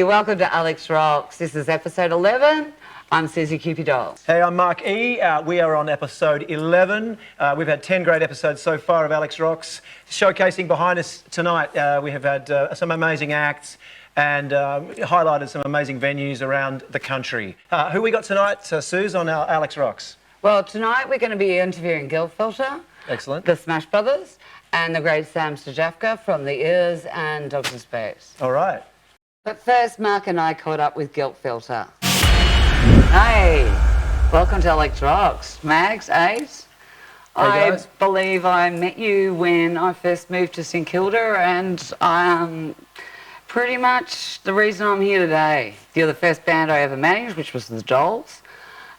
Hey, welcome to Alex Rocks. This is episode 11. I'm Suzi Q and Dhol. Hey, I'm Mark E. We are on episode 11. We've had 10 great episodes so far of Alex Rocks. Showcasing behind us tonight, we have had some amazing acts and highlighted some amazing venues around the country. Who we got tonight, Suze, on our Alex Rocks? Well, tonight we're going to be interviewing Guiltfilter, Excellent. the Smash Brothers, and the great Sam Sajaka from the Ears and Beargarden. All right. But first, Mark and I caught up with Guiltfilter. Hey, welcome to Alex Rocks. Mags, Ace. I believe I met you when I first moved to St Kilda, and pretty much the reason I'm here today. You're the first band I ever managed, which was the Dhols,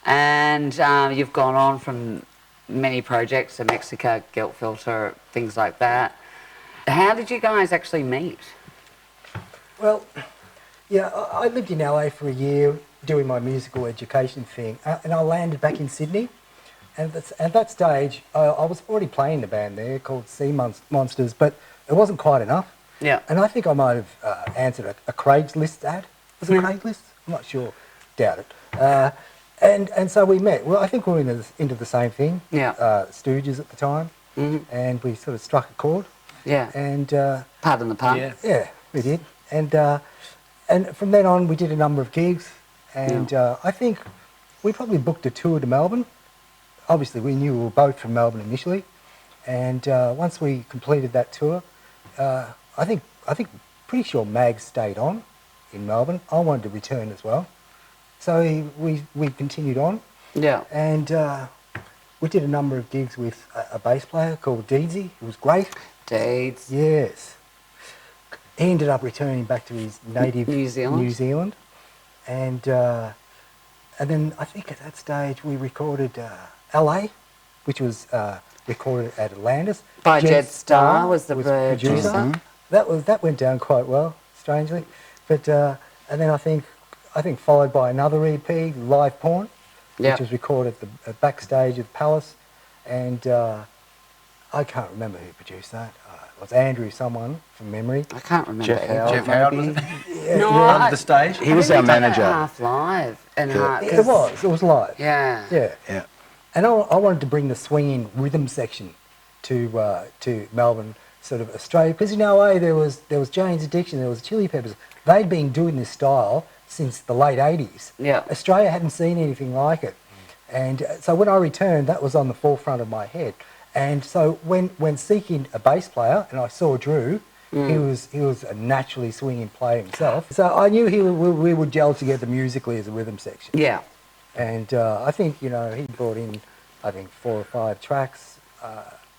and you've gone on from many projects, so Mexico, Guiltfilter, things like that. How did you guys actually meet? Well, yeah, I lived in LA for a year doing my musical education thing, and I landed back in Sydney. And at that stage, I was already playing the band there called Sea Monsters, but it wasn't quite enough. Yeah. And I think I might have answered a Craigslist ad. Was it Craigslist? I'm not sure. Doubt it. And so we met. Well, I think we were into the same thing. Yeah. Stooges at the time. Mm-hmm. And we sort of struck a chord. Yeah. And pardon the pun. Yeah, we did. And from then on, we did a number of gigs. And I think we probably booked a tour to Melbourne. Obviously, we knew we were both from Melbourne initially. And once we completed that tour, I think pretty sure Mags stayed on in Melbourne. I wanted to return as well. So we continued on. Yeah. And we did a number of gigs with a bass player called Deedsy. It was great. Deeds. Yes. He ended up returning back to his native New Zealand. And then I think at that stage we recorded LA, which was recorded at Atlantis. By Jed Starr was the producer. Mm-hmm. That went down quite well, strangely. But and then I think followed by another EP, Live Porn, which was recorded at the backstage of the Palace, and I can't remember who produced that. It was Andrew, someone from memory. I can't remember. Jeff Howard was it? No, on the stage. He was our manager. Half live and half. It was live. Yeah. Yeah. And I wanted to bring the swinging rhythm section to Melbourne, sort of Australia, because in LA there was Jane's Addiction, there was Chili Peppers. They'd been doing this style since the late 80s. Yeah. Australia hadn't seen anything like it. And so when I returned, that was on the forefront of my head. And so when seeking a bass player, and I saw Drew, he was a naturally swinging player himself. So I knew we would gel together musically as a rhythm section. Yeah. And I think, he brought in, 4 or 5 tracks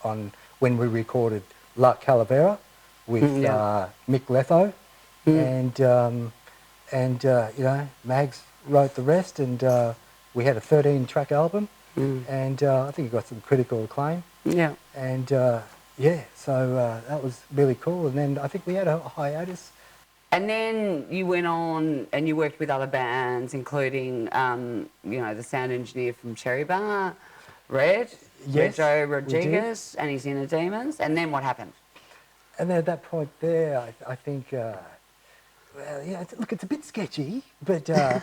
on when we recorded La Calavera with Mick Letho. And Mags wrote the rest, and we had a 13-track album, and I think it got some critical acclaim. Yeah. And so that was really cool. And then I think we had a hiatus. And then you went on and you worked with other bands, including, the sound engineer from Cherry Bar, Joe Rodriguez, and his Inner Demons. And then what happened? And then at that point there, I think, look, it's a bit sketchy, but I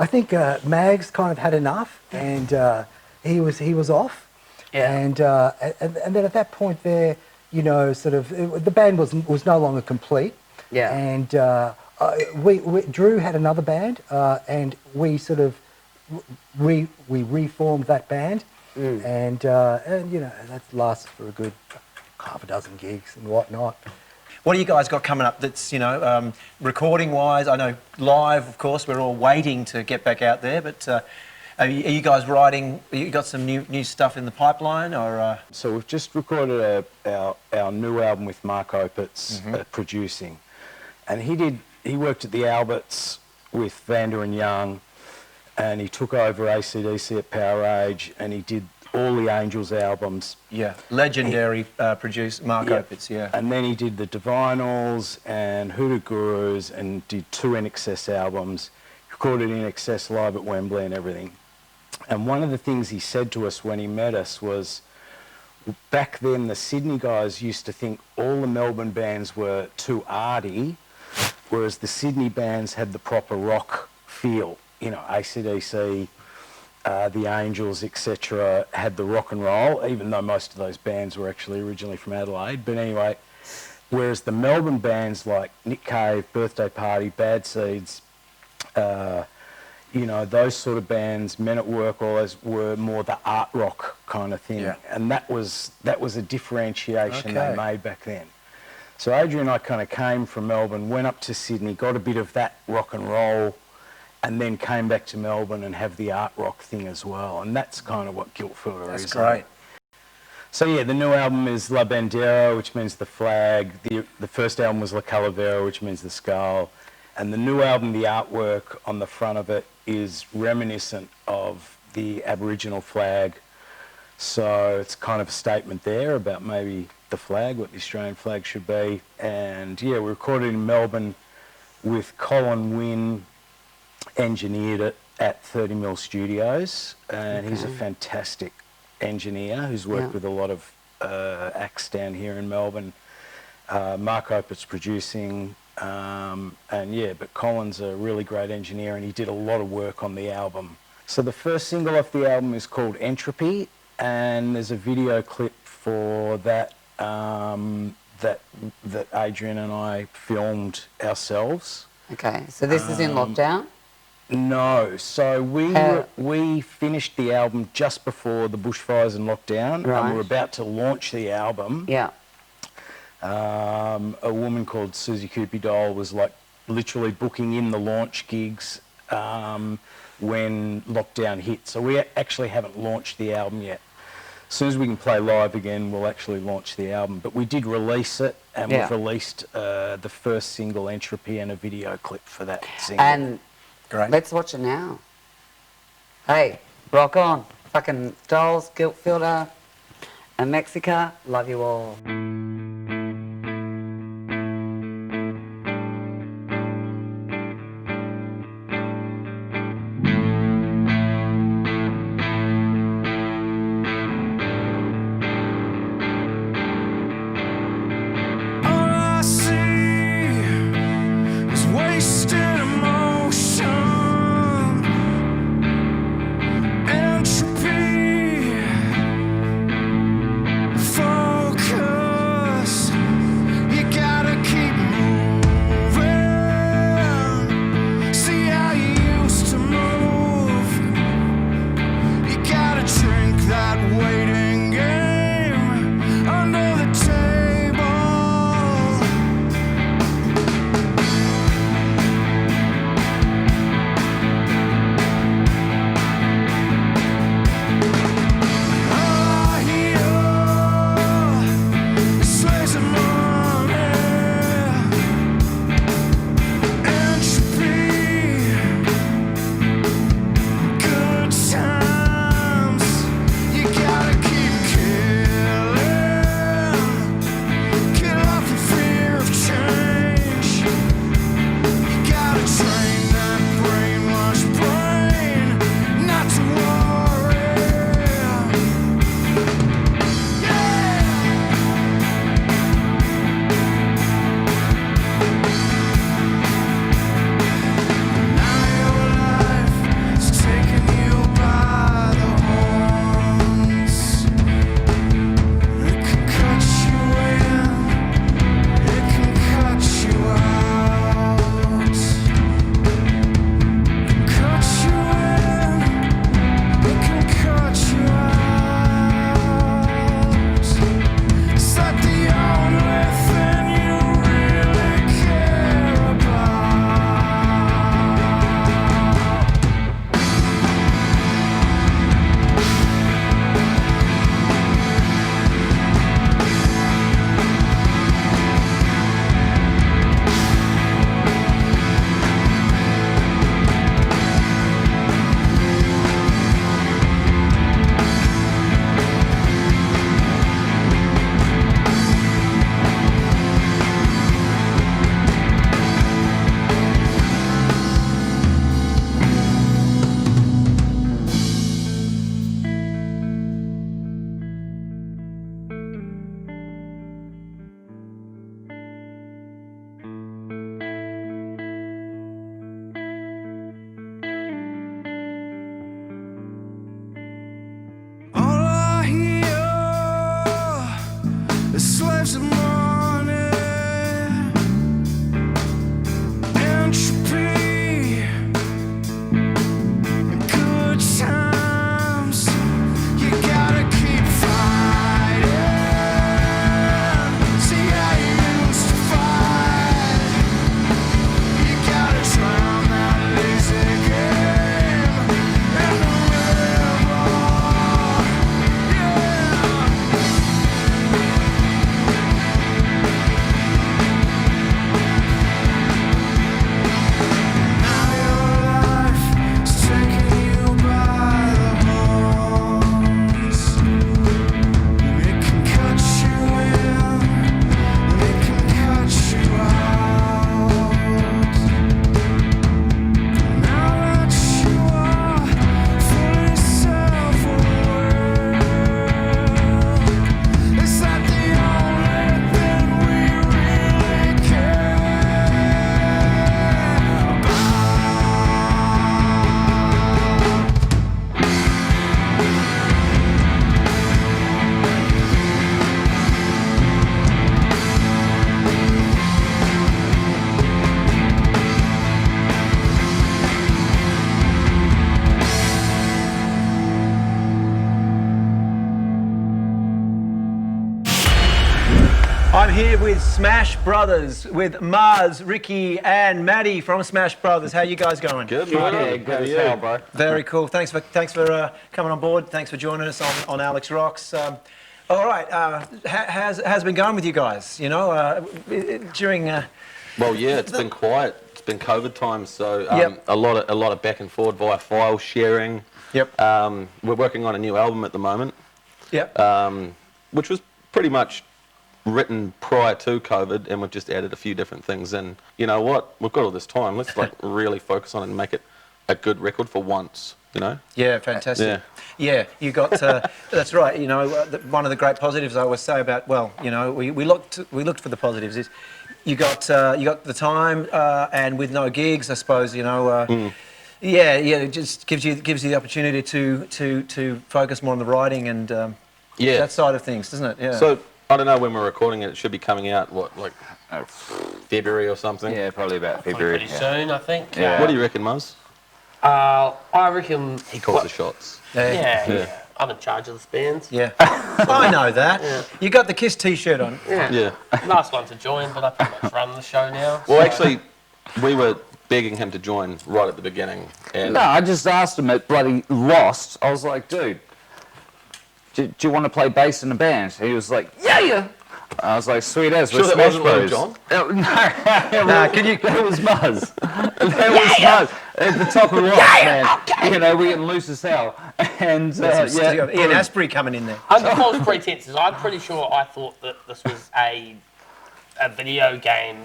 think Mags kind of had enough, and he was off. Yeah. And then at that point there, the band was no longer complete. Yeah. And Drew had another band, and we sort of we reformed that band, and that lasted for a good half a dozen gigs and whatnot. What do you guys got coming up that's, recording-wise? I know live, of course, we're all waiting to get back out there, but are you guys writing, you got some new stuff in the pipeline, or...? So we've just recorded our new album with Mark Opitz producing, and he worked at the Alberts with Vanda and Young, and he took over AC/DC at Power Age, and he did all the Angels albums. Yeah, legendary producer, Mark Opitz, yeah. And then he did the Divinals and Hoodoo Gurus and did 2 INXS albums, recorded INXS live at Wembley and everything. And one of the things he said to us when he met us was, back then the Sydney guys used to think all the Melbourne bands were too arty whereas the Sydney bands had the proper rock feel. You know, AC/DC, the Angels, etc., had the rock and roll, even though most of those bands were actually originally from Adelaide. But anyway, whereas the Melbourne bands like Nick Cave, Birthday Party, Bad Seeds, you know, those sort of bands, Men at Work, all those were more the art rock kind of thing. Yeah. And that was a differentiation they made back then. So Adrian and I kind of came from Melbourne, went up to Sydney, got a bit of that rock and roll, and then came back to Melbourne and have the art rock thing as well. And that's kind of what Guiltfilter is. That's great. So yeah, the new album is La Bandera, which means the flag. The first album was La Calavera, which means the skull. And the new album, the artwork on the front of it is reminiscent of the Aboriginal flag. So it's kind of a statement there about maybe the flag, what the Australian flag should be. And yeah, we recorded in Melbourne with Colin Wynne, engineered it at 30mm Studios. And he's a fantastic engineer who's worked with a lot of acts down here in Melbourne. Mark Opit's producing. And yeah, but Colin's a really great engineer and he did a lot of work on the album. So the first single off the album is called Entropy, and there's a video clip for that that Adrian and I filmed ourselves. Okay, so this is in lockdown? No, so we finished the album just before the bushfires and lockdown, and we're about to launch the album. Yeah. A woman called Suzi Q and Dhol was like literally booking in the launch gigs when lockdown hit. So we actually haven't launched the album yet. As soon as we can play live again, we'll actually launch the album. But we did release it, and we've released the first single, Entropy, and a video clip for that single. And let's watch it now. Hey, rock on. Fucking Dolls, Guiltfilter, and Mexica. Love you all. Entropy, focus. I'm here with Smash Brothers, with Muzz, Ricki and Matty from Smash Brothers. How you guys going? Good, man. Yeah, good as hell, bro. Very cool. Thanks for coming on board. Thanks for joining us on Alex Rocks. All right, how's it been going with you guys? You know, during. Well, yeah, it's been quiet. It's been COVID times, so Yep. a lot of back and forward via file sharing. Yep. We're working on a new album at the moment, Yep. which was pretty much written prior to COVID, and we've just added a few different things. And you know what? We've got all this time. Let's like really focus on it and make it a good record for once. You know? Yeah, fantastic. Yeah, you got. That's right. You know, one of the great positives I always say about we looked for the positives is you got the time and with no gigs, I suppose. Yeah, it just gives you the opportunity to focus more on the writing and that side of things, doesn't it? Yeah. So I don't know when we're recording it. It should be coming out February or something. Yeah, probably about February. Pretty soon, I think. Yeah. What do you reckon, Muzz? I reckon. He calls the shots. Yeah. I'm in charge of the bands. Yeah, I know that. Yeah. You got the Kiss T-shirt on. Yeah. Last one to join, but I pretty much run the show now. Well, actually, we were begging him to join right at the beginning. And No, I just asked him at bloody Lost. I was like, dude, do you want to play bass in a band? He was like, yeah. I was like, sweet as, we're Sure Smash that wasn't Bros. John? That was Muzz. That was Muzz. At the top of Lost, man. Okay. You know, we're getting loose as hell. And Ian Asprey coming in there. Under false pretenses, I'm pretty sure I thought that this was a video game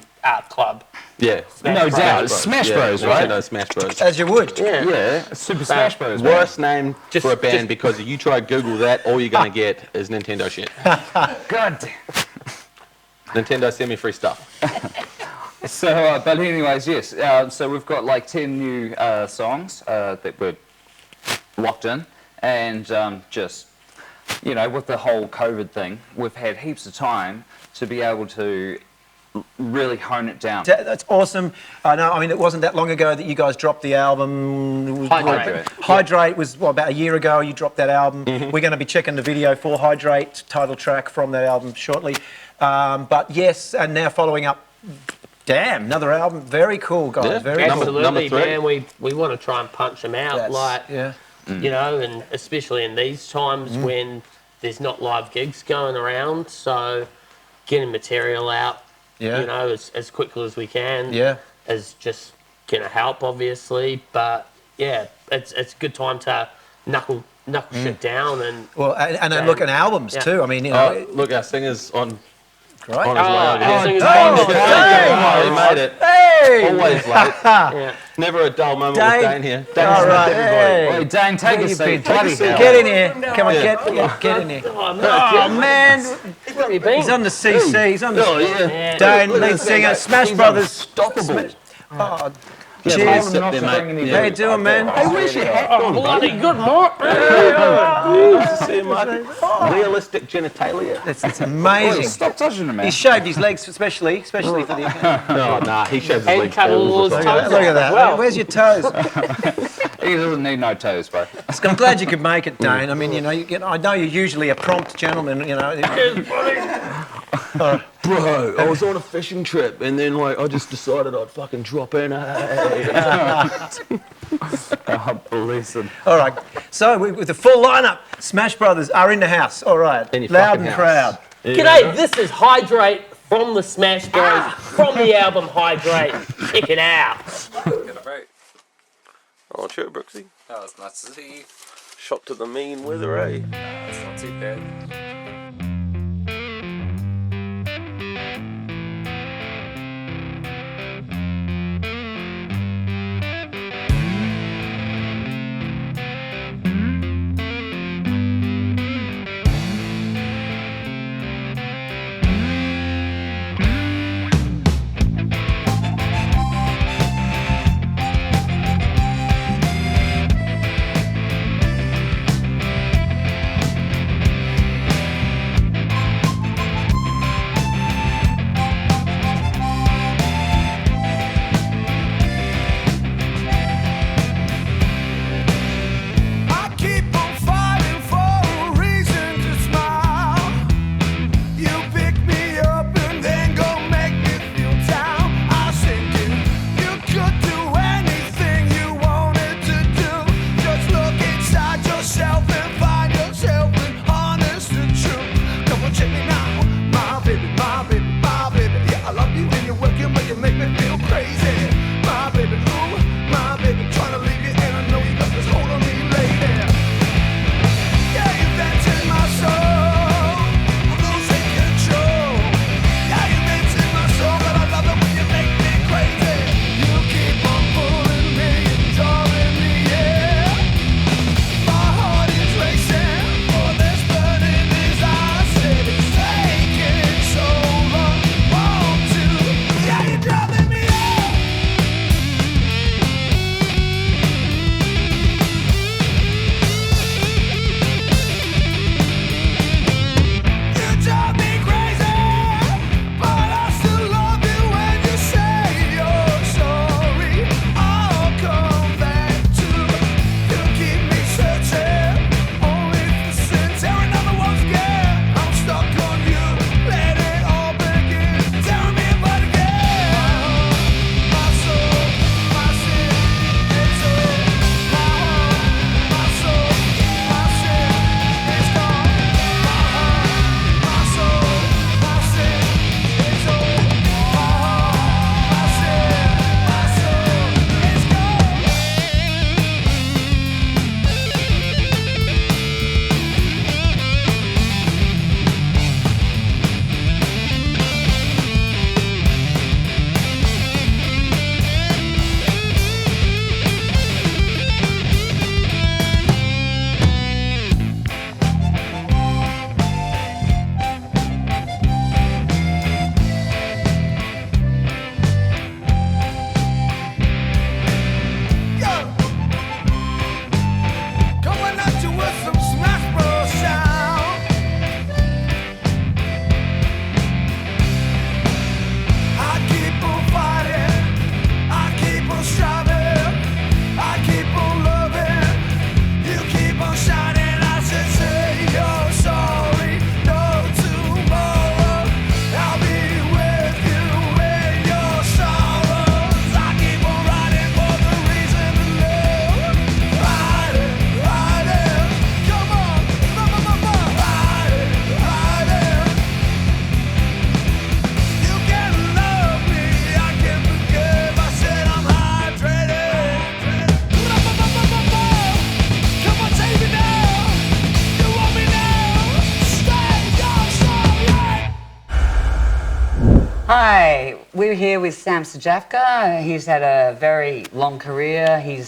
club. Yeah. No doubt. Smash Bros, right? Nintendo Smash Bros. As you would. Yeah, Super Smash Bros. man. Worst name for a band because if you try to Google that, all you're going to get is Nintendo shit. God damn. Nintendo send me free stuff. So, but anyways, yes. So we've got like 10 new songs that we're locked in, and just, you know, with the whole COVID thing, we've had heaps of time to be able to really hone it down. That's awesome. I know. I mean, it wasn't that long ago that you guys dropped the album. Hydrate. Hydrate was about a year ago. You dropped that album. We're going to be checking the video for Hydrate, title track from that album shortly. But yes, and now following up. Damn, another album. Very cool, guys. Yeah. Very cool. Absolutely, Number 3. man. We want to try and punch them out, you know, and especially in these times when there's not live gigs going around. So getting material out, you know, as quickly as we can, is just going to help, obviously. But yeah, it's a good time to knuckle shit down and and look at albums too. I mean, you know, Look, our singer's on right? his way over here. He He made it. Hey! Always late. Never a dull moment with Dane here. All right. Hey, Dane, take a seat. Bloody hell. Get in here. Come on, get in here. Oh, man. Where have you been? He's on the CC. He's on the... Oh, yeah. Yeah. Dane, lead singer, Smash Brothers. Unstoppable. Oh, Yeah, cheers. sit there, mate. How you doing, man? Hey, where's your hat? Bloody good, Mark. Nice to see you, Marty. Realistic genitalia. It's amazing. Stop touching him, man. He shaved his legs, especially for the... No, nah, he shaves his And legs cut all all the his time. toes Look at that. Well. Where's your toes? He doesn't need no toes, bro. I'm glad you could make it, Dane. I mean, you know, I know you're usually a prompt gentleman, you know. Bro, I was on a fishing trip and then I just decided I'd fucking drop in. Oh, listen. All right. So with the full lineup, Smash Brothers are in the house. All right. In your Loud fucking and house. proud. G'day, this is Hydrate from the Smash Bros. From the album Hydrate. Check it out. Oh, sure, Brooksy. Oh, it's nice to see you. Shot to the mean weather, eh? It's not too bad. Hi, we're here with Sam Sajaka. He's had a very long career. He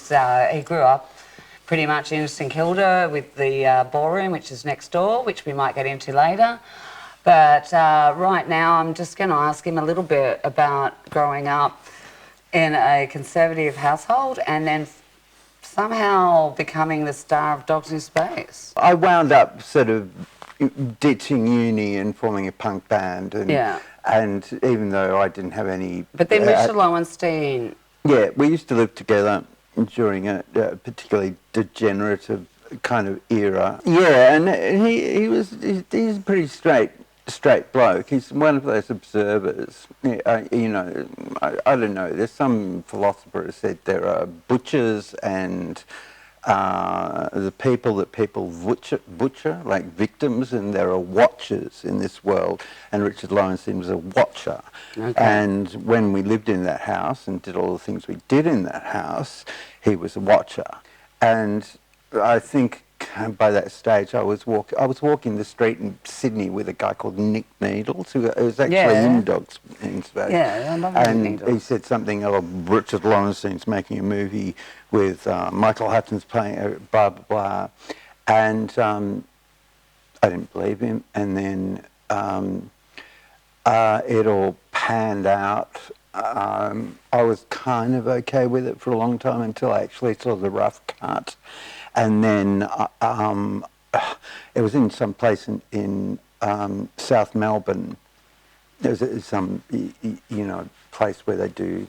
grew up pretty much in St Kilda with the ballroom, which is next door, which we might get into later. But right now, I'm just going to ask him a little bit about growing up in a conservative household and then somehow becoming the star of Dogs in Space. I wound up sort of ditching uni and forming a punk band. And even though I didn't have any... But then Richard Lowenstein... Yeah, we used to live together during a particularly degenerative kind of era. Yeah, and he's a pretty straight bloke. He's one of those observers. You know, I don't know, there's some philosopher who said there are butchers and the people that people butcher, like victims, and there are watchers in this world, and Richard Lowenstein was a watcher. Okay. And when we lived in that house and did all the things we did in that house, he was a watcher. And I think by that stage I was walking the street in Sydney with a guy called Nick Needles, who was actually in Dogs in Space. Yeah, I love and Nick Needles. He said something, Richard Lowenstein's making a movie with Michael Hutton's playing blah, blah, blah. And I didn't believe him. And then it all panned out. I was kind of okay with it for a long time until I actually saw the rough cut. And then it was in some place in South Melbourne. There's some, place where they do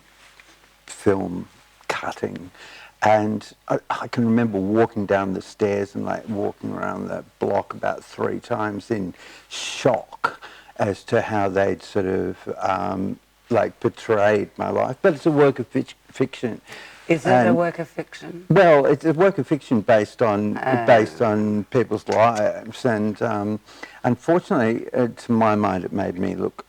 film cutting. And I can remember walking down the stairs and walking around the block about 3 times in shock as to how they'd sort of portrayed my life. But it's a work of fiction. Is it a work of fiction? Well, it's a work of fiction based on people's lives, and unfortunately, to my mind, it made me look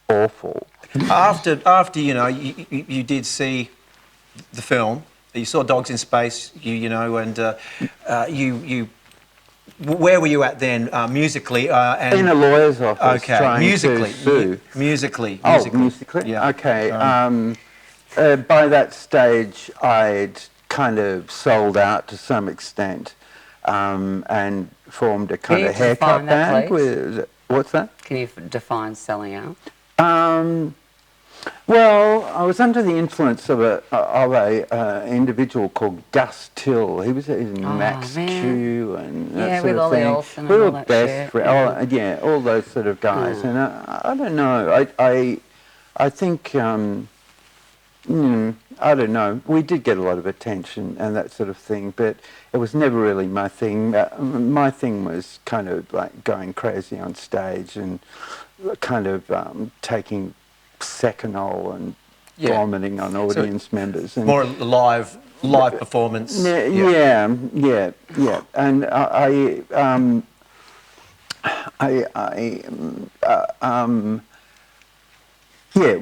awful. After you did see the film, you saw Dogs in Space, where were you at then musically? And in a lawyer's office, trying musically, to sue. Musically. Oh, musically. Yeah. Okay. By that stage, I'd kind of sold out to some extent, and formed a kind of haircut band with. What's that? Can you define selling out? Well, I was under the influence of a individual called Gus Till. He was in Max Q and that sort of thing. Olsen we and were all that best friends. All those sort of guys. And I don't know. I think. I don't know. We did get a lot of attention and that sort of thing, but it was never really my thing. My thing was kind of going crazy on stage and kind of taking Seconal and vomiting on audience members. And more live performance. Yeah. And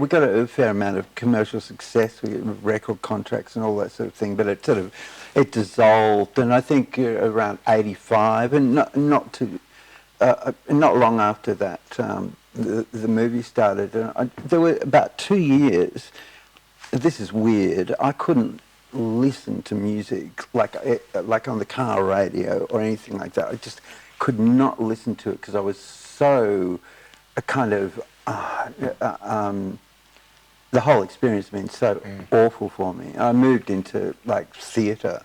we got a fair amount of commercial success. We got record contracts and all that sort of thing, but it dissolved. And I think around '85, and not long after that, the movie started. And there were about 2 years. This is weird. I couldn't listen to music like on the car radio or anything like that. I just could not listen to it because I was so kind of. The whole experience has been so awful for me. I moved into theatre,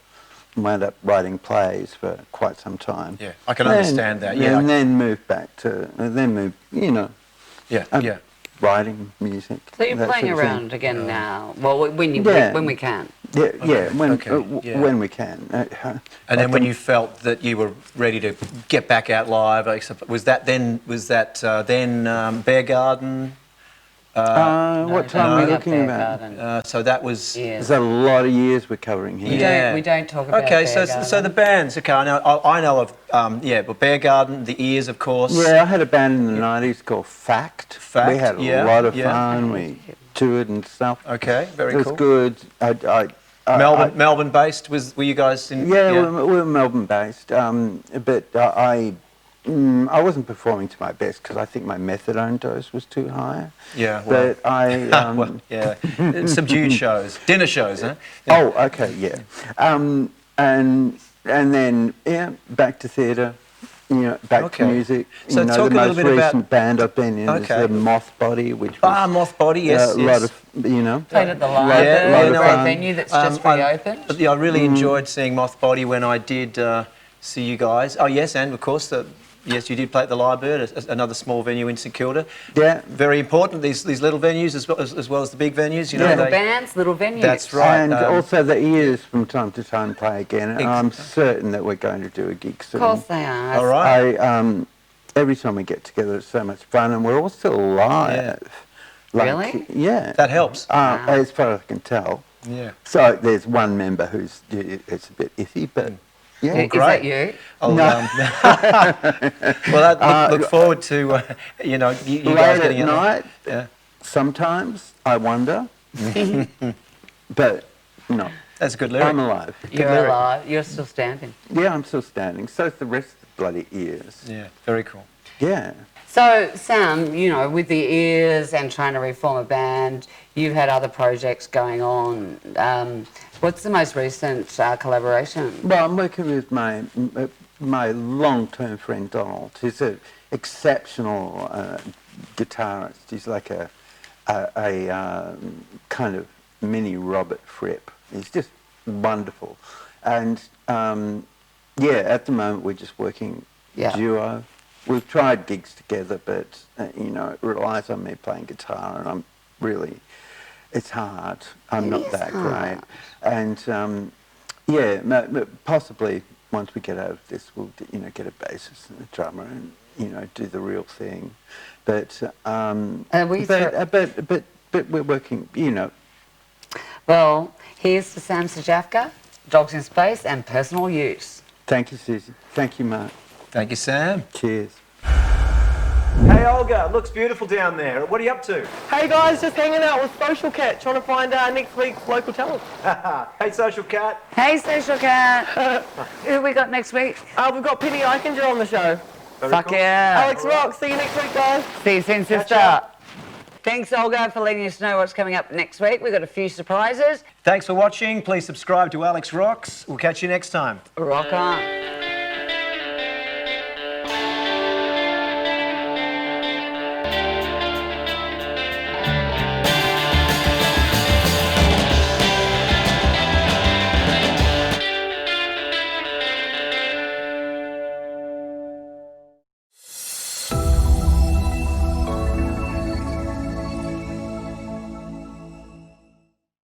and wound up writing plays for quite some time. Yeah, I can understand that. Yeah, and then moved back to writing music. So you're playing around again now. Well, when we can. When we can. And then when you felt that you were ready to get back out live, was that then Beargarden? What time are we looking about? So that was. There's a lot of years we're covering here. We don't talk about. Okay, so the bands. Okay, I know of but Beargarden, the Ears, of course. Yeah, I had a band in the '90s called Fact. We had a lot of fun. We toured and stuff. Okay, very cool. It was good. Melbourne based. Were you guys in? Yeah, we were Melbourne based. But I I wasn't performing to my best because I think my methadone dose was too high. Yeah, well, but I well, yeah, subdued shows, dinner shows, huh? Yeah. Oh, okay, yeah, and then back to theatre. Back to music. So the talk a little most bit recent about band I've been in is the Moth Body, which was Moth Body, yes, a lot of Played at the library, great venue that's just reopened. I really enjoyed seeing Moth Body when I did see you guys. Oh yes, and of course yes, you did play at the Lyrebird, another small venue in St Kilda. Yeah. Very important, these little venues as well as the big venues. Little bands, little venues. That's right. And also the Ears from time to time play again. And I'm certain that we're going to do a gig soon. Of course they are. All right. Every time we get together, it's so much fun, and we're all still alive. Yeah. Really? Yeah. That helps. As far as I can tell. Yeah. So there's one member who's it's a bit iffy, but yeah. Is that you? Oh, no. Well, I look forward to you guys getting at night. Yeah. Sometimes I wonder, but no. That's a good lyric. I'm alive. You're alive. You're still standing. Yeah, I'm still standing. So's the rest of the bloody Ears. Yeah, very cool. Yeah. So, Sam, with the Ears and trying to reform a band, you've had other projects going on. What's the most recent collaboration? Well, I'm working with my long-term friend Dhol. He's an exceptional guitarist. He's like a kind of mini Robert Fripp. He's just wonderful. And at the moment we're just working duo. We've tried gigs together, but it relies on me playing guitar, and it's hard. I'm not that great. And possibly once we get out of this, we'll get a bassist and a drummer, and do the real thing. But but we're working. Well, here's to Sam Sajaka, Dogs in Space, and Personal Use. Thank you, Suzi. Thank you, Mark. Thank you, Sam. Cheers. Hey, Olga, looks beautiful down there. What are you up to? Hey guys, just hanging out with Social Cat, trying to find next week's local talent. Hey, Social Cat. Hey, Social Cat. Who we got next week? We've got Penny Eichinger on the show. Fuck yeah. Alex Rock, see you next week, guys. See you soon, sister. Thanks, Olga, for letting us know what's coming up next week. We've got a few surprises. Thanks for watching. Please subscribe to Alex Rocks. We'll catch you next time. Rock on.